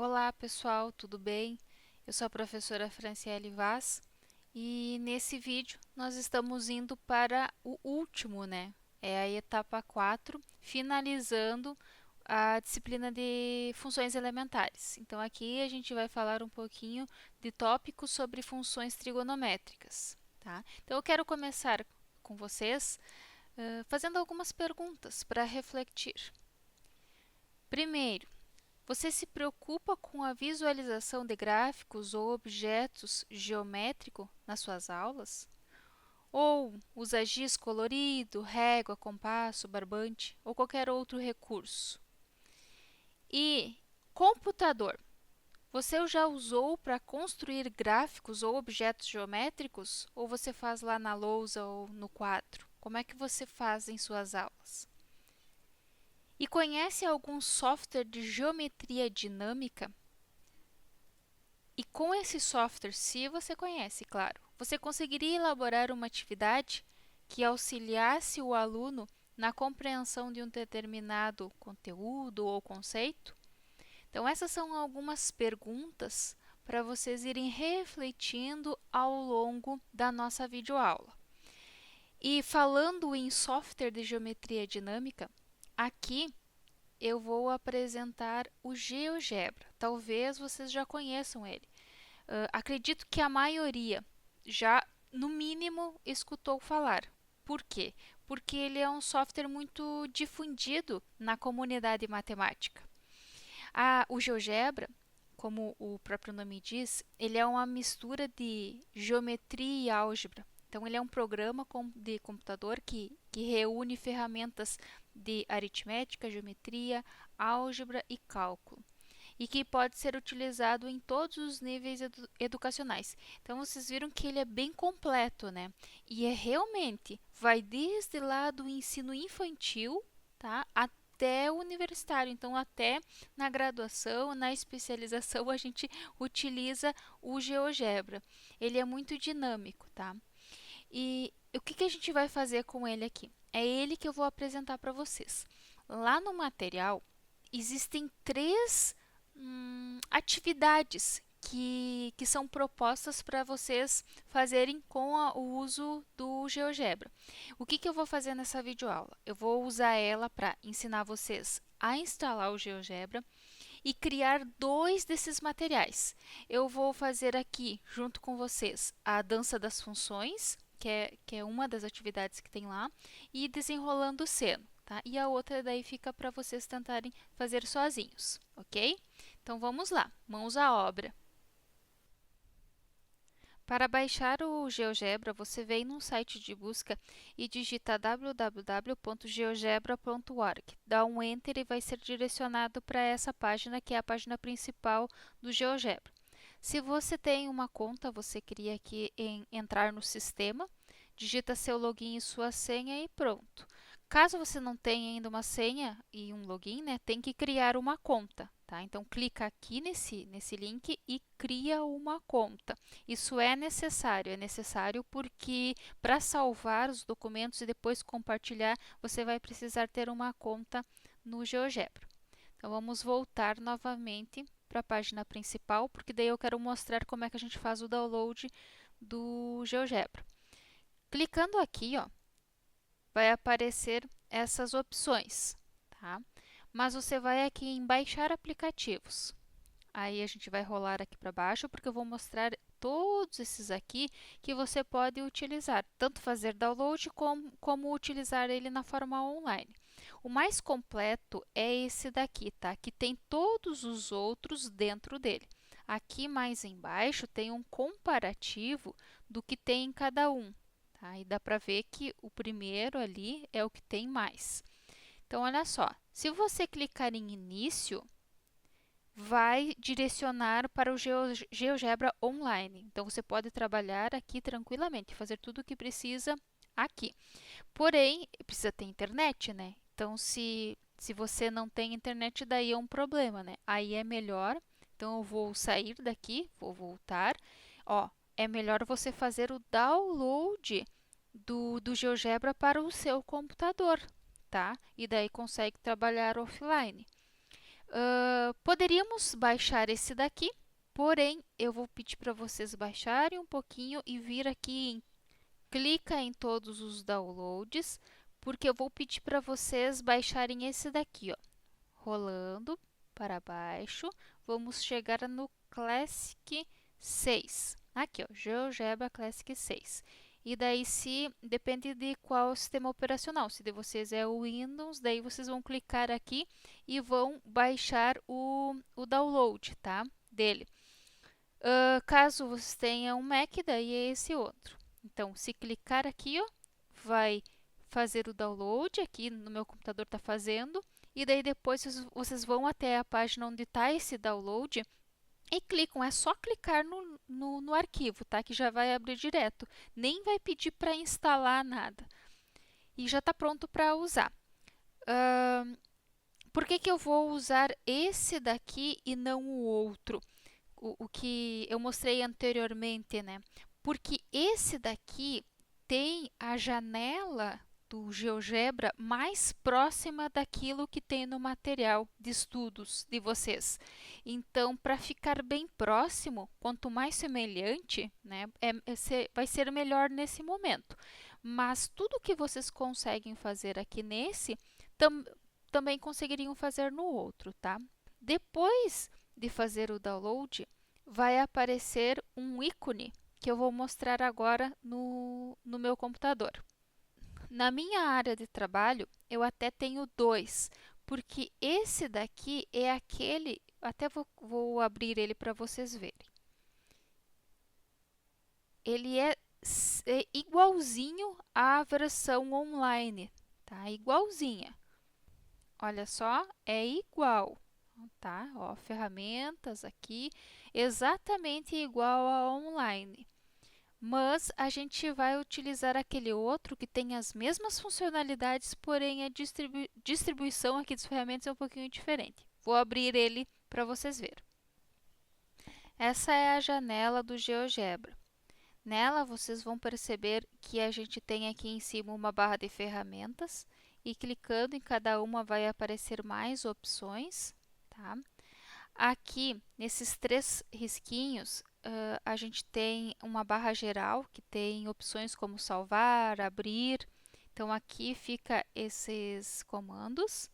Olá pessoal, tudo bem? Eu sou a professora Franciele Vaz e nesse vídeo nós estamos indo para o último, né? É a etapa 4, finalizando a disciplina de funções elementares. Então aqui a gente vai falar um pouquinho de tópicos sobre funções trigonométricas, tá? Então eu quero começar com vocês fazendo algumas perguntas para refletir. Primeiro, você se preocupa com a visualização de gráficos ou objetos geométricos nas suas aulas? Ou usa giz colorido, régua, compasso, barbante ou qualquer outro recurso? E computador, você já usou para construir gráficos ou objetos geométricos? Ou você faz lá na lousa ou no quadro? Como é que você faz em suas aulas? E conhece algum software de geometria dinâmica? E com esse software, se você conhece, claro, você conseguiria elaborar uma atividade que auxiliasse o aluno na compreensão de um determinado conteúdo ou conceito? Então, essas são algumas perguntas para vocês irem refletindo ao longo da nossa videoaula. E falando em software de geometria dinâmica, aqui eu vou apresentar o GeoGebra. Talvez vocês já conheçam ele. Acredito que a maioria já, no mínimo, escutou falar. Por quê? Porque ele é um software muito difundido na comunidade matemática. O GeoGebra, como o próprio nome diz, ele é uma mistura de geometria e álgebra. Então, ele é um programa de computador que reúne ferramentas de aritmética, geometria, álgebra e cálculo e que pode ser utilizado em todos os níveis educacionais. Então, vocês viram que ele é bem completo, né? E realmente vai desde lá do ensino infantil, tá? Até o universitário. Então, até na graduação, na especialização, a gente utiliza o GeoGebra. Ele é muito dinâmico, tá? E o que a gente vai fazer com ele aqui? É ele que eu vou apresentar para vocês. Lá no material, existem três atividades que são propostas para vocês fazerem com o uso do GeoGebra. O que eu vou fazer nessa videoaula? Eu vou usar ela para ensinar vocês a instalar o GeoGebra e criar dois desses materiais. Eu vou fazer aqui, junto com vocês, a dança das funções, que é uma das atividades que tem lá, e desenrolando o seno. Tá? E a outra daí fica para vocês tentarem fazer sozinhos, ok? Então vamos lá, mãos à obra. Para baixar o GeoGebra, você vem num site de busca e digita www.geogebra.org. Dá um Enter e vai ser direcionado para essa página, que é a página principal do GeoGebra. Se você tem uma conta, você queria aqui entrar no sistema, digita seu login e sua senha e pronto. Caso você não tenha ainda uma senha e um login, né, tem que criar uma conta. Tá? Então, clica aqui nesse link e cria uma conta. Isso é necessário porque para salvar os documentos e depois compartilhar, você vai precisar ter uma conta no GeoGebra. Então, vamos voltar novamente para a página principal, porque daí eu quero mostrar como é que a gente faz o download do GeoGebra. Clicando aqui, ó, vai aparecer essas opções, tá? Mas você vai aqui em baixar aplicativos. Aí a gente vai rolar aqui para baixo, porque eu vou mostrar todos esses aqui que você pode utilizar, tanto fazer download como utilizar ele na forma online. O mais completo é esse daqui, tá? Que tem todos os outros dentro dele. Aqui mais embaixo tem um comparativo do que tem em cada um, tá? E dá para ver que o primeiro ali é o que tem mais. Então, olha só, se você clicar em início, vai direcionar para o GeoGebra Online. Então, você pode trabalhar aqui tranquilamente, fazer tudo o que precisa aqui. Porém, precisa ter internet, né? Então, se você não tem internet, daí é um problema, né? Aí é melhor. Então, eu vou sair daqui, vou voltar. Ó, é melhor você fazer o download do GeoGebra para o seu computador, tá? E daí consegue trabalhar offline. Poderíamos baixar esse daqui, porém, eu vou pedir para vocês baixarem um pouquinho e vir aqui clica em todos os downloads, porque eu vou pedir para vocês baixarem esse daqui, ó. Rolando para baixo, vamos chegar no Classic 6. Aqui, ó, GeoGebra Classic 6. E daí, se depende de qual sistema operacional. Se de vocês é o Windows, daí vocês vão clicar aqui e vão baixar o download, tá? Dele. Caso vocês tenham um Mac, daí é esse outro. Então, se clicar aqui, ó, vai fazer o download. Aqui no meu computador está fazendo. E daí depois vocês vão até a página onde está esse download e clicam. É só clicar no arquivo, tá? Que já vai abrir direto. Nem vai pedir para instalar nada. E já está pronto para usar. Por que eu vou usar esse daqui e não o outro? O que eu mostrei anteriormente, né? Porque esse daqui tem a janela do GeoGebra mais próxima daquilo que tem no material de estudos de vocês. Então, para ficar bem próximo, quanto mais semelhante, né, vai ser melhor nesse momento. Mas tudo que vocês conseguem fazer aqui nesse, também conseguiriam fazer no outro, tá? Depois de fazer o download, vai aparecer um ícone que eu vou mostrar agora no meu computador. Na minha área de trabalho, eu até tenho dois, porque esse daqui é aquele, até vou abrir ele para vocês verem. Ele é igualzinho à versão online, tá? Igualzinha. Olha só, é igual. Tá? Ó, ferramentas aqui, exatamente igual a online. Mas a gente vai utilizar aquele outro que tem as mesmas funcionalidades, porém a distribuição aqui das ferramentas é um pouquinho diferente. Vou abrir ele para vocês verem. Essa é a janela do GeoGebra. Nela vocês vão perceber que a gente tem aqui em cima uma barra de ferramentas e clicando em cada uma vai aparecer mais opções, tá? Aqui, nesses três risquinhos, a gente tem uma barra geral que tem opções como salvar, abrir. Então, aqui fica esses comandos.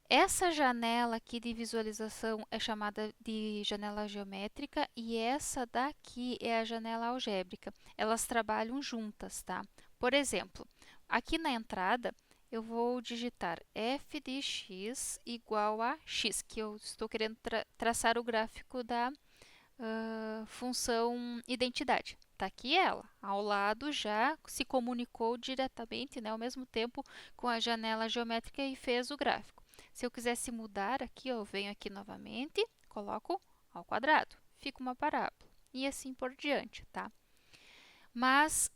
Essa janela aqui de visualização é chamada de janela geométrica e essa daqui é a janela algébrica. Elas trabalham juntas, tá? Por exemplo, aqui na entrada, eu vou digitar f de x igual a x, que eu estou querendo traçar o gráfico da função identidade. Está aqui ela, ao lado já se comunicou diretamente, né, ao mesmo tempo com a janela geométrica e fez o gráfico. Se eu quisesse mudar aqui, eu venho aqui novamente, coloco ao quadrado, fica uma parábola e assim por diante, tá? Mas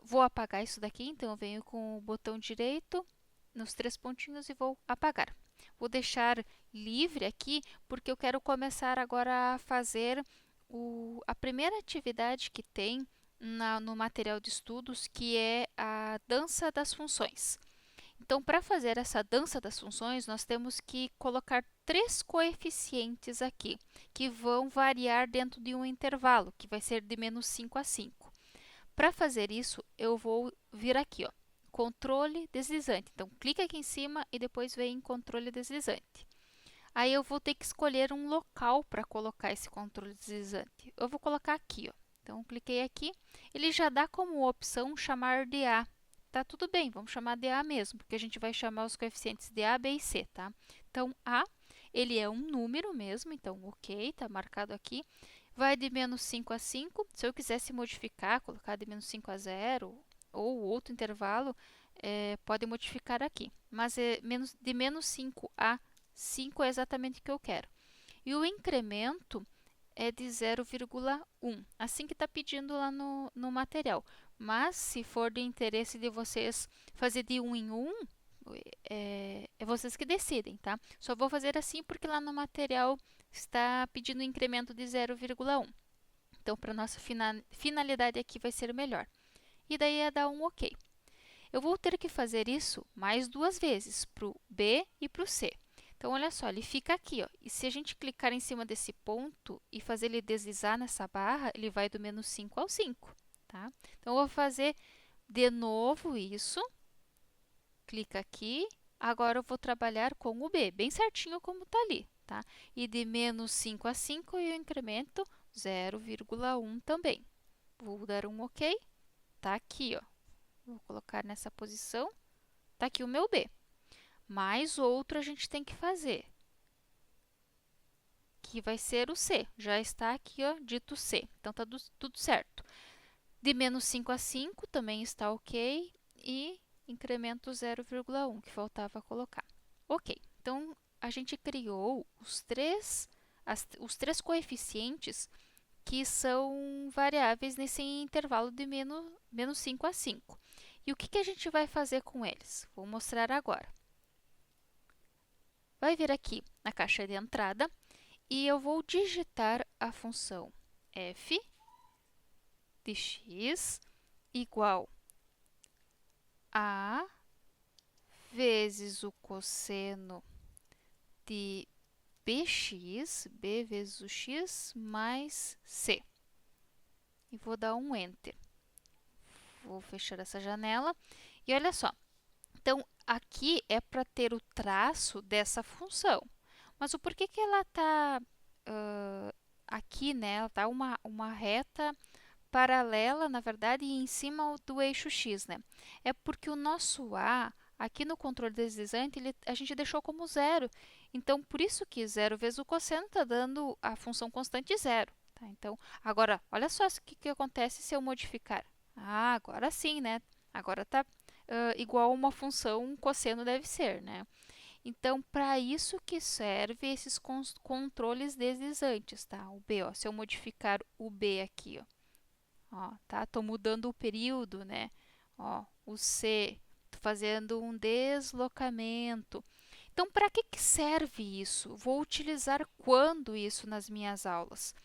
vou apagar isso daqui, então eu venho com o botão direito nos três pontinhos e vou apagar. Vou deixar livre aqui porque eu quero começar agora a fazer a primeira atividade que tem no material de estudos, que é a dança das funções. Então, para fazer essa dança das funções, nós temos que colocar três coeficientes aqui, que vão variar dentro de um intervalo, que vai ser de menos 5 a 5. Para fazer isso, eu vou vir aqui, ó, controle deslizante. Então, clica aqui em cima e depois vem em controle deslizante. Aí eu vou ter que escolher um local para colocar esse controle deslizante. Eu vou colocar aqui, ó. Então, cliquei aqui. Ele já dá como opção chamar de A. Tá tudo bem, vamos chamar de A mesmo, porque a gente vai chamar os coeficientes de A, B e C, tá? Então, A, ele é um número mesmo, então, ok, tá marcado aqui. Vai de menos 5 a 5. Se eu quisesse modificar, colocar de menos 5 a 0 ou outro intervalo, pode modificar aqui. Mas de menos 5 a 5 é exatamente o que eu quero. E o incremento é de 0,1, assim que está pedindo lá no material. Mas, se for de interesse de vocês fazer de 1 em 1, é vocês que decidem, tá? Só vou fazer assim porque lá no material está pedindo um incremento de 0,1. Então, para nossa finalidade aqui vai ser melhor. E daí é dar um OK. Eu vou ter que fazer isso mais duas vezes, para o B e para o C. Então, olha só, ele fica aqui, ó. E se a gente clicar em cima desse ponto e fazer ele deslizar nessa barra, ele vai do menos 5 ao 5, tá? Então, eu vou fazer de novo isso. Clica aqui. Agora, eu vou trabalhar com o B, bem certinho como está ali, tá? E de menos 5 a 5, eu incremento 0,1 também. Vou dar um OK. Tá aqui, ó. Vou colocar nessa posição. Tá aqui o meu B. Mais outro a gente tem que fazer, que vai ser o C. Já está aqui, ó, dito C. Então, tá tudo certo. De menos 5 a 5 também está OK. E incremento 0,1, que faltava colocar. OK. Então, a gente criou os três coeficientes que são variáveis nesse intervalo de menos 5 a 5. E o que a gente vai fazer com eles? Vou mostrar agora. Vai vir aqui na caixa de entrada e eu vou digitar a função f de x igual a vezes o cosseno de bx, b vezes o x, mais c. E vou dar um Enter. Vou fechar essa janela. E olha só. Então, aqui é para ter o traço dessa função. Mas o porquê que ela está aqui, né? Ela está uma reta paralela, na verdade, e em cima do eixo x, né? É porque o nosso a, aqui no controle deslizante, a gente deixou como zero. Então, por isso que 0 vezes o cosseno está dando a função constante zero. Tá? Então, agora, olha só o que acontece se eu modificar. Ah, agora sim, né? Agora está igual a uma função cosseno deve ser, né? Então, para isso que serve esses controles deslizantes, tá? O B, ó, se eu modificar o B aqui, ó, tá? Tô mudando o período, né? Ó, o C, tô fazendo um deslocamento. Então, para que serve isso? Vou utilizar quando isso nas minhas aulas?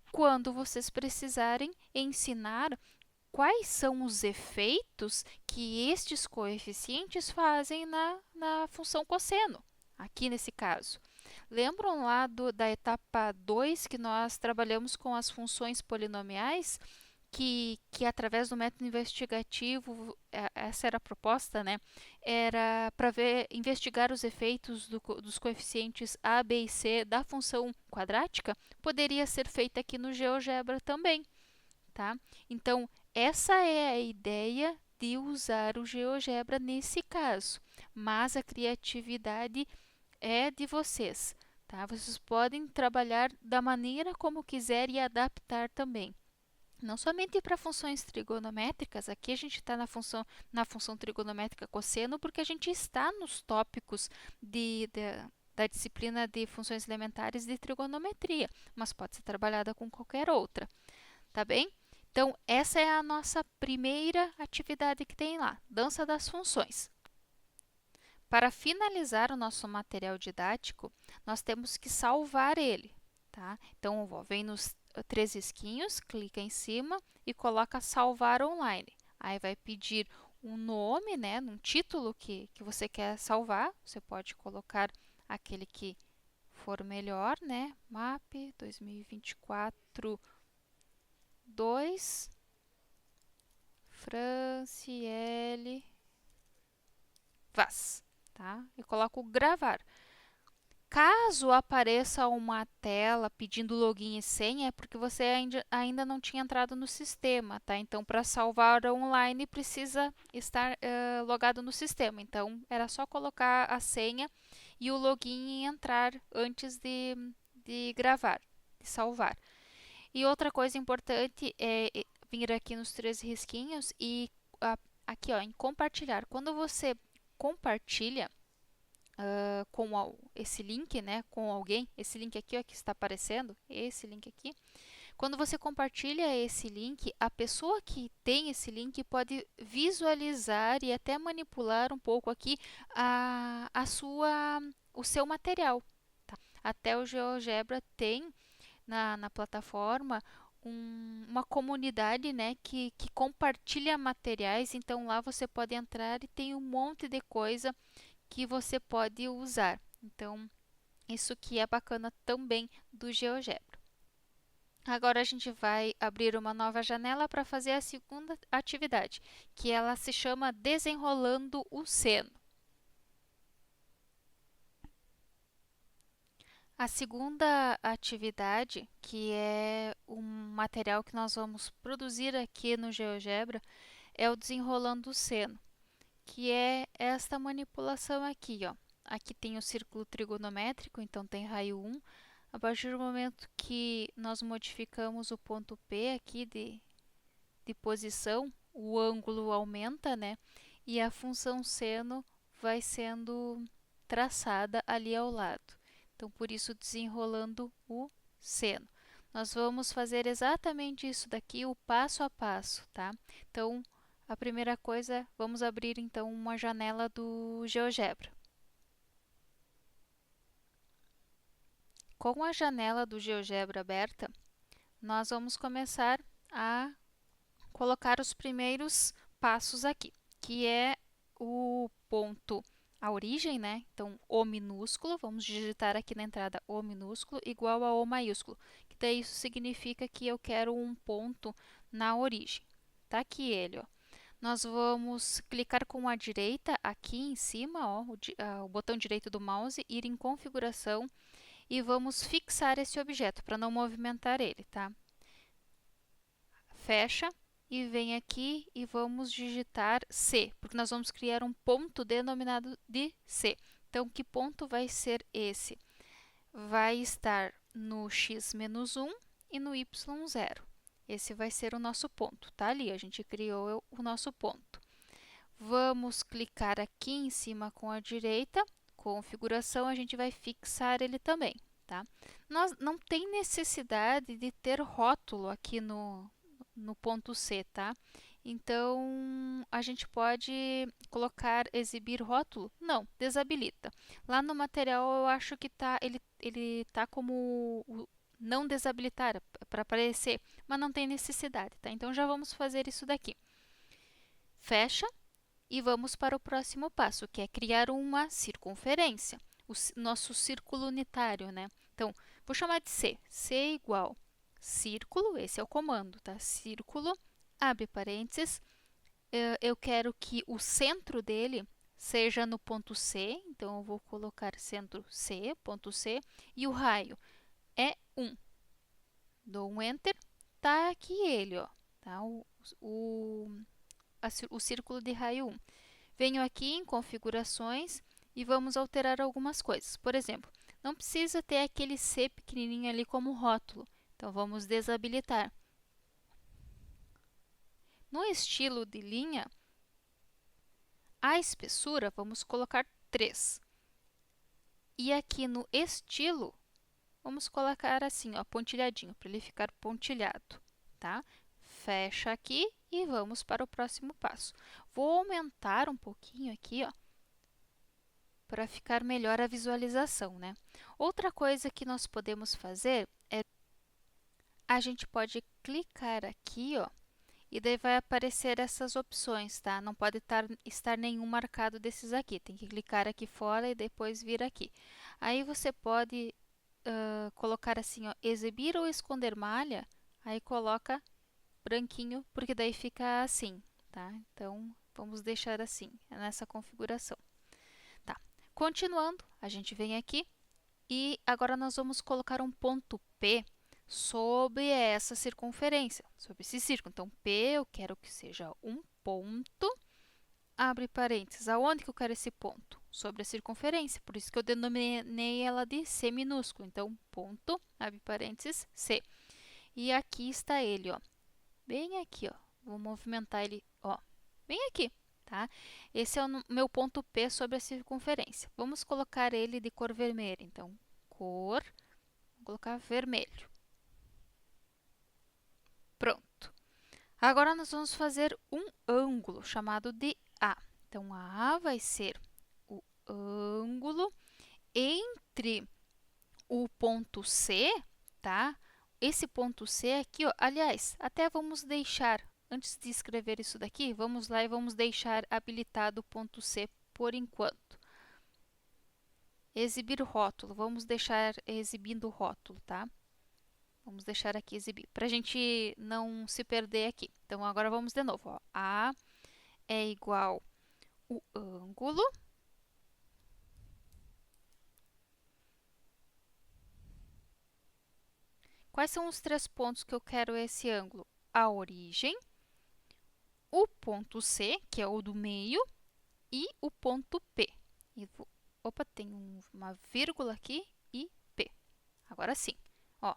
Quando vocês precisarem ensinar quais são os efeitos que estes coeficientes fazem na função cosseno, aqui nesse caso. Lembram lá da etapa 2 que nós trabalhamos com as funções polinomiais? Que através do método investigativo, essa era a proposta, né? Era para investigar os efeitos dos coeficientes a, b e c da função quadrática, poderia ser feita aqui no GeoGebra também, tá? Então, essa é a ideia de usar o GeoGebra nesse caso, mas a criatividade é de vocês, tá? Vocês podem trabalhar da maneira como quiser e adaptar também. Não somente para funções trigonométricas, aqui a gente está na função trigonométrica cosseno, porque a gente está nos tópicos da disciplina de funções elementares de trigonometria, mas pode ser trabalhada com qualquer outra, tá bem? Então, essa é a nossa primeira atividade que tem lá, dança das funções. Para finalizar o nosso material didático, nós temos que salvar ele, tá? Então, vem nos 3 risquinhos, clica em cima e coloca salvar online. Aí vai pedir um nome, né, um título que você quer salvar. Você pode colocar aquele que for melhor, né? MAP 2024 2 Franciele Vaz, tá? E coloco gravar. Caso apareça uma tela pedindo login e senha, é porque você ainda não tinha entrado no sistema, tá? Então, para salvar online, precisa estar logado no sistema. Então, era só colocar a senha e o login e entrar antes de gravar, de salvar. E outra coisa importante é vir aqui nos 3 risquinhos e aqui, ó, em compartilhar. Quando você compartilha com esse link, né, com alguém, esse link aqui, ó, que está aparecendo, esse link aqui. Quando você compartilha esse link, a pessoa que tem esse link pode visualizar e até manipular um pouco aqui o seu material. Tá? Até o GeoGebra tem na plataforma uma comunidade, né, que compartilha materiais, então lá você pode entrar e tem um monte de coisa que você pode usar. Então, isso que é bacana também do GeoGebra. Agora a gente vai abrir uma nova janela para fazer a segunda atividade, que ela se chama Desenrolando o Seno. A segunda atividade, que é um material que nós vamos produzir aqui no GeoGebra, é o Desenrolando o Seno, que é esta manipulação aqui, ó. Aqui tem o círculo trigonométrico, então tem raio 1. A partir do momento que nós modificamos o ponto P aqui de posição, o ângulo aumenta, né? E a função seno vai sendo traçada ali ao lado. Então, por isso, desenrolando o seno. Nós vamos fazer exatamente isso daqui, o passo a passo, tá? Então, a primeira coisa, vamos abrir então uma janela do GeoGebra. Com a janela do GeoGebra aberta, nós vamos começar a colocar os primeiros passos aqui, que é o ponto, a origem, né? Então, O minúsculo, vamos digitar aqui na entrada O minúsculo igual a O maiúsculo, que daí isso significa que eu quero um ponto na origem. Tá aqui ele, ó. Nós vamos clicar com a direita aqui em cima, ó, o botão direito do mouse, ir em configuração e vamos fixar esse objeto para não movimentar ele, tá? Fecha e vem aqui e vamos digitar C, porque nós vamos criar um ponto denominado de C. Então, que ponto vai ser esse? Vai estar no x menos 1 e no y 0. Esse vai ser o nosso ponto, tá ali, a gente criou o nosso ponto. Vamos clicar aqui em cima com a direita, configuração, a gente vai fixar ele também, tá? Nós não tem necessidade de ter rótulo aqui no ponto C, tá? Então, a gente pode colocar exibir rótulo? Não, desabilita. Lá no material eu acho que ele tá como não desabilitar para aparecer, mas não tem necessidade, tá? Então, já vamos fazer isso daqui. Fecha e vamos para o próximo passo, que é criar uma circunferência, o nosso círculo unitário, né? Então, vou chamar de C. C igual círculo, esse é o comando, tá? Círculo, abre parênteses, eu quero que o centro dele seja no ponto C, então eu vou colocar centro C, ponto C, e o raio é 1. Dou um Enter, tá aqui ele, ó, tá? O círculo de raio 1. Venho aqui em configurações e vamos alterar algumas coisas. Por exemplo, não precisa ter aquele C pequenininho ali como rótulo. Então, vamos desabilitar. No estilo de linha, a espessura vamos colocar 3. E aqui no estilo, vamos colocar assim, ó, pontilhadinho, para ele ficar pontilhado, tá? Fecha aqui e vamos para o próximo passo. Vou aumentar um pouquinho aqui, ó, para ficar melhor a visualização, né? Outra coisa que nós podemos fazer é a gente pode clicar aqui, ó, e daí vai aparecer essas opções, tá? Não pode estar nenhum marcado desses aqui. Tem que clicar aqui fora e depois vir aqui. Aí você pode colocar assim, ó, exibir ou esconder malha. Aí coloca branquinho, porque daí fica assim, tá? Então, vamos deixar assim, nessa configuração. Tá. Continuando, a gente vem aqui e agora nós vamos colocar um ponto P sobre essa circunferência, sobre esse círculo. Então, P eu quero que seja um ponto, abre parênteses. Aonde que eu quero esse ponto? Sobre a circunferência, por isso que eu denominei ela de C minúsculo. Então, ponto, abre parênteses, C. E aqui está ele, ó, bem aqui, ó. Vou movimentar ele, ó, bem aqui, tá? Esse é o meu ponto P sobre a circunferência. Vamos colocar ele de cor vermelha. Então, cor, vou colocar vermelho. Pronto. Agora nós vamos fazer um ângulo chamado de A. Então, A vai ser o ângulo entre o ponto C, tá? Esse ponto C aqui, ó, aliás, até vamos deixar, antes de escrever isso daqui, vamos lá e vamos deixar habilitado o ponto C por enquanto. Exibir rótulo. Vamos deixar exibindo o rótulo, tá? Vamos deixar aqui exibir, para a gente não se perder aqui. Então, agora vamos de novo. Ó. A é igual o ângulo Quais são os 3 pontos que eu quero esse ângulo? A origem, o ponto C, que é o do meio, e o ponto P. Opa, tem uma vírgula aqui e P. Agora sim. Ó,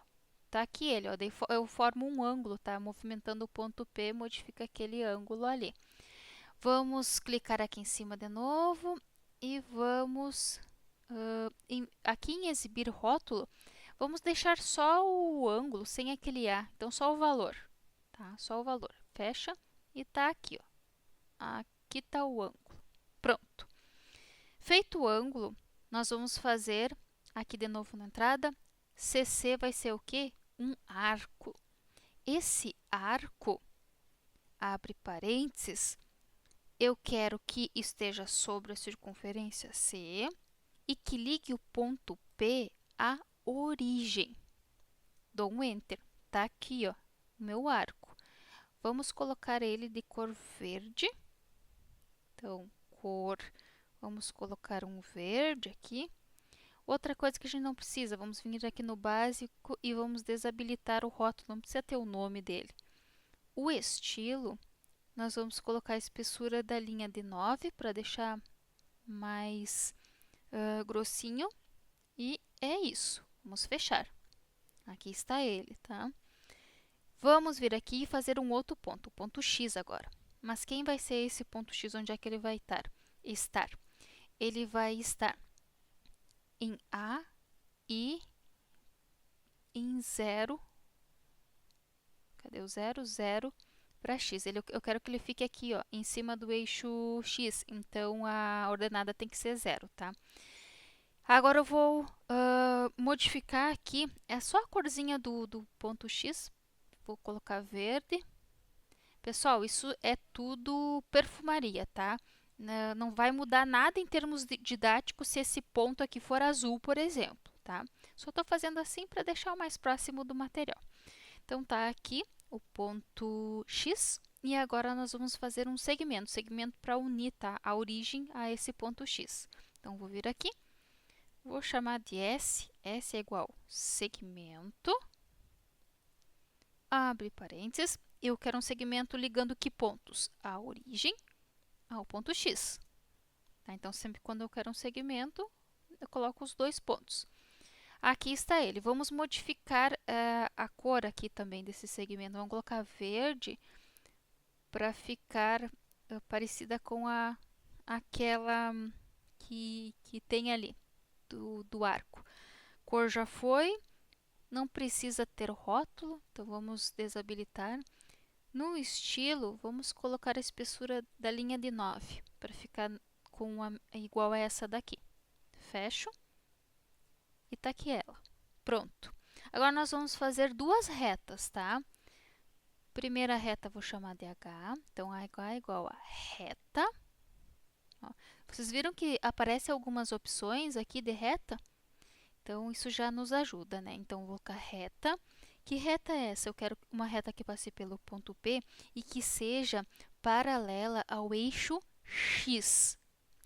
tá aqui ele, ó, eu formo um ângulo, tá? Movimentando o ponto P, modifica aquele ângulo ali. Vamos clicar aqui em cima de novo e vamos... aqui em exibir rótulo, vamos deixar só o ângulo, sem aquele A. Então, só o valor, tá? Só o valor. Fecha e tá aqui, ó. Aqui está o ângulo. Pronto. Feito o ângulo, nós vamos fazer, aqui de novo na entrada, CC vai ser o quê? Um arco. Esse arco, abre parênteses, eu quero que esteja sobre a circunferência C e que ligue o ponto P à origem. Dou um Enter. Tá aqui, ó, o meu arco. Vamos colocar ele de cor verde. Então, vamos colocar um verde aqui. Outra coisa que a gente não precisa, vamos vir aqui no básico e vamos desabilitar o rótulo, não precisa ter o nome dele. O estilo, nós vamos colocar a espessura da linha de 9 para deixar mais grossinho. E é isso. Vamos fechar. Aqui está ele, tá? Vamos vir aqui e fazer um outro ponto, o ponto X agora. Mas quem vai ser esse ponto X? Onde é que ele vai estar? Ele vai estar em A e em 0. Cadê o 0? 0 para X. Eu quero que ele fique aqui, ó, em cima do eixo X. Então, a ordenada tem que ser 0, tá? Agora eu vou modificar aqui, é só a corzinha do ponto X, vou colocar verde. Pessoal, isso é tudo perfumaria, tá? Não vai mudar nada em termos didáticos se esse ponto aqui for azul, por exemplo, tá? Só estou fazendo assim para deixar o mais próximo do material. Então, tá aqui o ponto X e agora nós vamos fazer um segmento para unir, tá? A origem a esse ponto X. Então, vou vir aqui. Vou chamar de S. S é igual segmento. Abre parênteses. Eu quero um segmento ligando que pontos? A origem ao ponto X. Tá? Então, sempre quando eu quero um segmento, eu coloco os 2 pontos. Aqui está ele. Vamos modificar a cor aqui também desse segmento. Vamos colocar verde para ficar parecida com aquela que tem ali. Do arco. Cor já foi, não precisa ter rótulo, então vamos desabilitar. No estilo, vamos colocar a espessura da linha de 9, para ficar igual a essa daqui. Fecho e tá aqui ela. Pronto. Agora nós vamos fazer 2 retas, tá? Primeira reta vou chamar de H, então H é igual a reta. Ó, vocês viram que aparecem algumas opções aqui de reta? Então, isso já nos ajuda, né? Então, vou colocar reta. Que reta é essa? Eu quero uma reta que passe pelo ponto P e que seja paralela ao eixo X.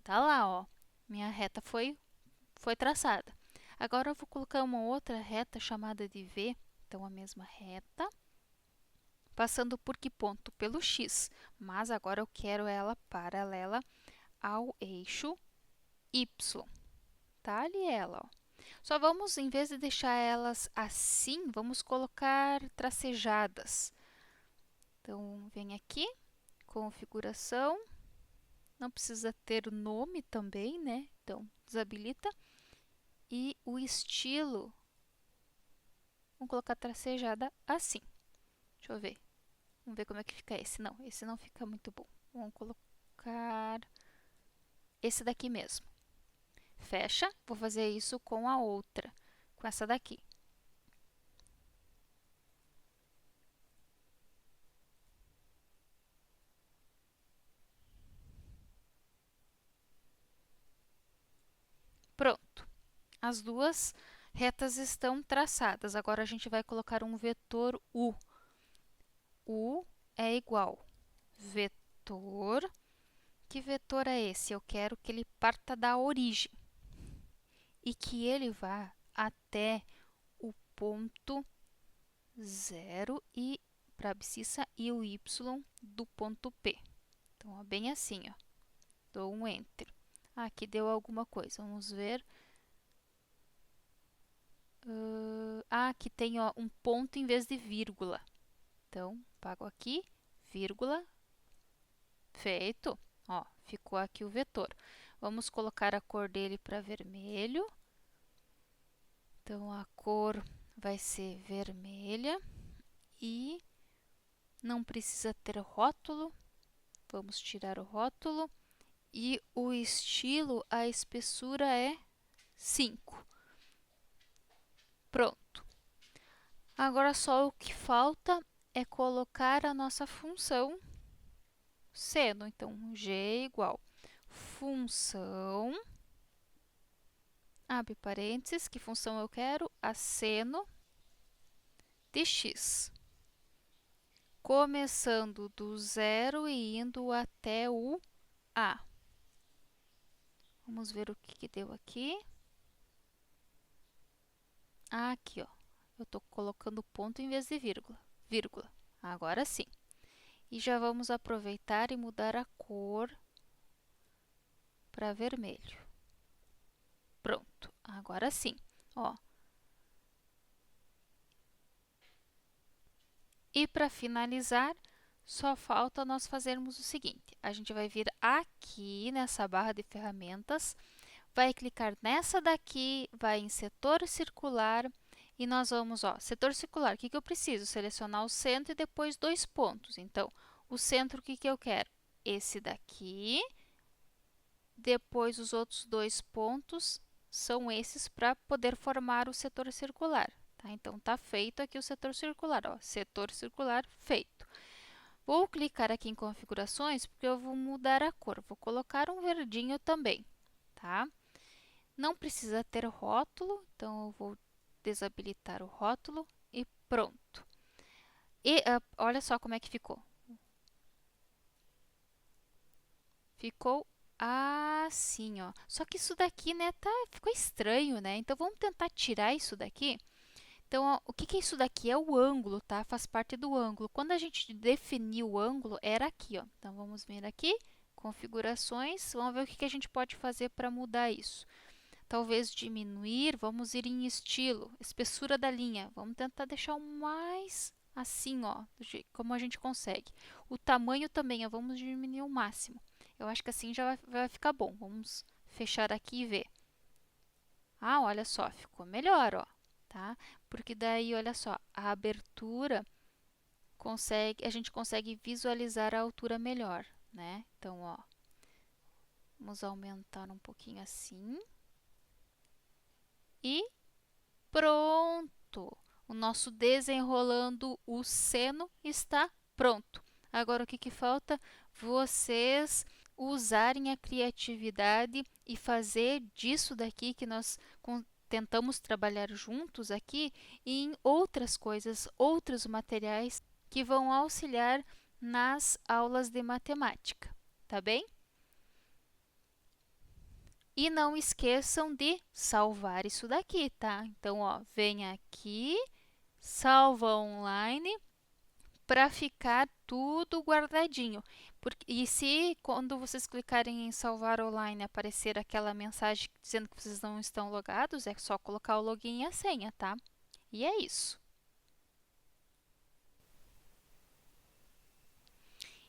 Tá lá, ó. Minha reta foi traçada. Agora, eu vou colocar uma outra reta chamada de V. Então, a mesma reta. Passando por que ponto? Pelo X. Mas, agora, eu quero ela paralela ao eixo Y. Tá ali ela, ó. Só vamos, em vez de deixar elas assim, vamos colocar tracejadas. Então, vem aqui, configuração, não precisa ter o nome também, né? Então, desabilita. E o estilo, vamos colocar tracejada assim. Deixa eu ver. Vamos ver como é que fica esse. Não, esse não fica muito bom. Vamos colocar esse daqui mesmo. Fecha, vou fazer isso com a outra, com essa daqui. Pronto. As duas retas estão traçadas. Agora a gente vai colocar um vetor U. U é igual vetor. Que vetor é esse? Eu quero que ele parta da origem e que ele vá até o ponto 0 e para a abscissa e o y do ponto P. Então, ó, bem assim, ó. Dou um Enter. Aqui deu alguma coisa. Vamos ver. Aqui tem ó, um ponto em vez de vírgula. Então, pago aqui, vírgula, feito. Ó, ficou aqui o vetor. Vamos colocar a cor dele para vermelho. Então, a cor vai ser vermelha e não precisa ter rótulo. Vamos tirar o rótulo. E o estilo, a espessura é 5. Pronto. Agora só o que falta é colocar a nossa função seno. Então, g igual função, abre parênteses, que função eu quero? A seno de x. Começando do 0 e indo até o a. Vamos ver o que deu aqui. Aqui, ó. Eu estou colocando ponto em vez de vírgula. Vírgula. Agora sim. E já vamos aproveitar e mudar a cor para vermelho. Pronto. Agora sim. Ó. E para finalizar, só falta nós fazermos o seguinte. A gente vai vir aqui nessa barra de ferramentas, vai clicar nessa daqui, vai em setor circular e nós vamos, ó, setor circular, o que eu preciso? Selecionar o centro e depois 2 pontos. Então, o centro, o que eu quero? Esse daqui, depois os outros 2 pontos são esses para poder formar o setor circular. Tá? Então, está feito aqui o setor circular, ó, setor circular feito. Vou clicar aqui em configurações, porque eu vou mudar a cor, vou colocar um verdinho também, tá? Não precisa ter rótulo, então eu vou desabilitar o rótulo e pronto. E olha só como é que ficou. Ficou assim, ó. Só que isso daqui, né, ficou estranho, né? Então, vamos tentar tirar isso daqui. Então, ó, o que é isso daqui? É o ângulo, tá? Faz parte do ângulo. Quando a gente definiu o ângulo, era aqui, ó. Então, vamos vir aqui, configurações. Vamos ver o que a gente pode fazer para mudar isso. Talvez diminuir, vamos ir em estilo, espessura da linha. Vamos tentar deixar o mais assim, ó, como a gente consegue. O tamanho também, ó, vamos diminuir o máximo. Eu acho que assim já vai ficar bom. Vamos fechar aqui e ver. Ah, olha só, ficou melhor, ó, tá? Porque daí, olha só, a abertura a gente consegue visualizar a altura melhor, né? Então, ó, vamos aumentar um pouquinho assim. E pronto! O nosso desenrolando o seno está pronto. Agora, o que falta? Vocês usarem a criatividade e fazer disso daqui que nós tentamos trabalhar juntos aqui em outras coisas, outros materiais que vão auxiliar nas aulas de matemática, tá bem? E não esqueçam de salvar isso daqui, tá? Então, ó, vem aqui, salva online para ficar tudo guardadinho. E se quando vocês clicarem em salvar online aparecer aquela mensagem dizendo que vocês não estão logados, é só colocar o login e a senha, tá? E é isso.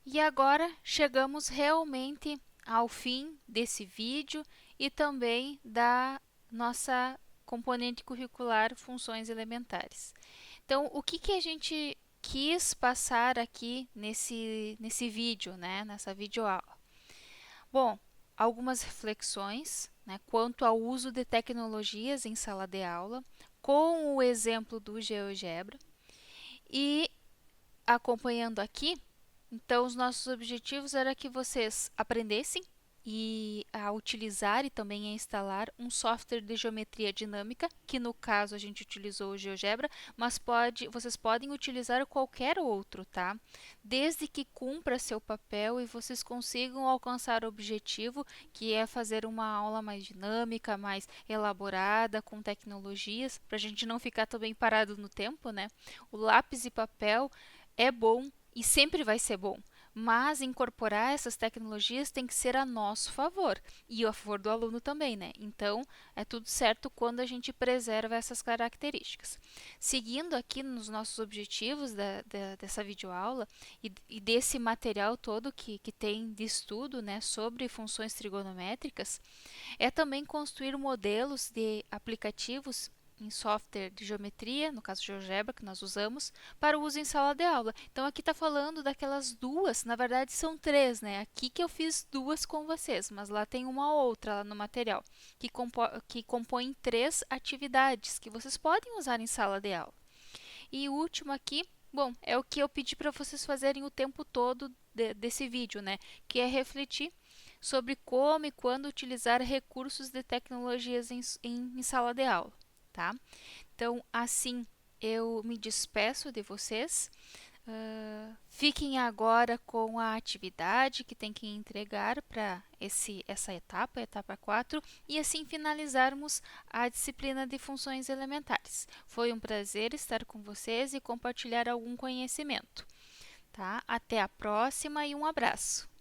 E agora chegamos realmente ao fim desse vídeo e também da nossa componente curricular Funções Elementares. Então, o que a gente quis passar aqui nesse vídeo, né? Nessa videoaula? Bom, algumas reflexões, né, quanto ao uso de tecnologias em sala de aula, com o exemplo do GeoGebra. E acompanhando aqui, então, os nossos objetivos era que vocês aprendessem e a utilizar e também a instalar um software de geometria dinâmica, que no caso a gente utilizou o GeoGebra, mas vocês podem utilizar qualquer outro, tá? Desde que cumpra seu papel e vocês consigam alcançar o objetivo, que é fazer uma aula mais dinâmica, mais elaborada, com tecnologias, para a gente não ficar também parado no tempo, né? O lápis e papel é bom e sempre vai ser bom, mas incorporar essas tecnologias tem que ser a nosso favor e a favor do aluno também, né? Então, é tudo certo quando a gente preserva essas características. Seguindo aqui nos nossos objetivos dessa videoaula e desse material todo que tem de estudo, né, sobre funções trigonométricas, é também construir modelos de aplicativos em software de geometria, no caso GeoGebra, que nós usamos, para o uso em sala de aula. Então, aqui está falando daquelas duas, na verdade são três, né? Aqui que eu fiz duas com vocês, mas lá tem uma outra lá no material, que compõe três atividades que vocês podem usar em sala de aula. E o último aqui, bom, é o que eu pedi para vocês fazerem o tempo todo desse vídeo, né? Que é refletir sobre como e quando utilizar recursos de tecnologias em sala de aula, tá? Então, assim, eu me despeço de vocês. Fiquem agora com a atividade que tem que entregar para essa etapa, a etapa 4, e assim finalizarmos a disciplina de funções elementares. Foi um prazer estar com vocês e compartilhar algum conhecimento, tá? Até a próxima e um abraço!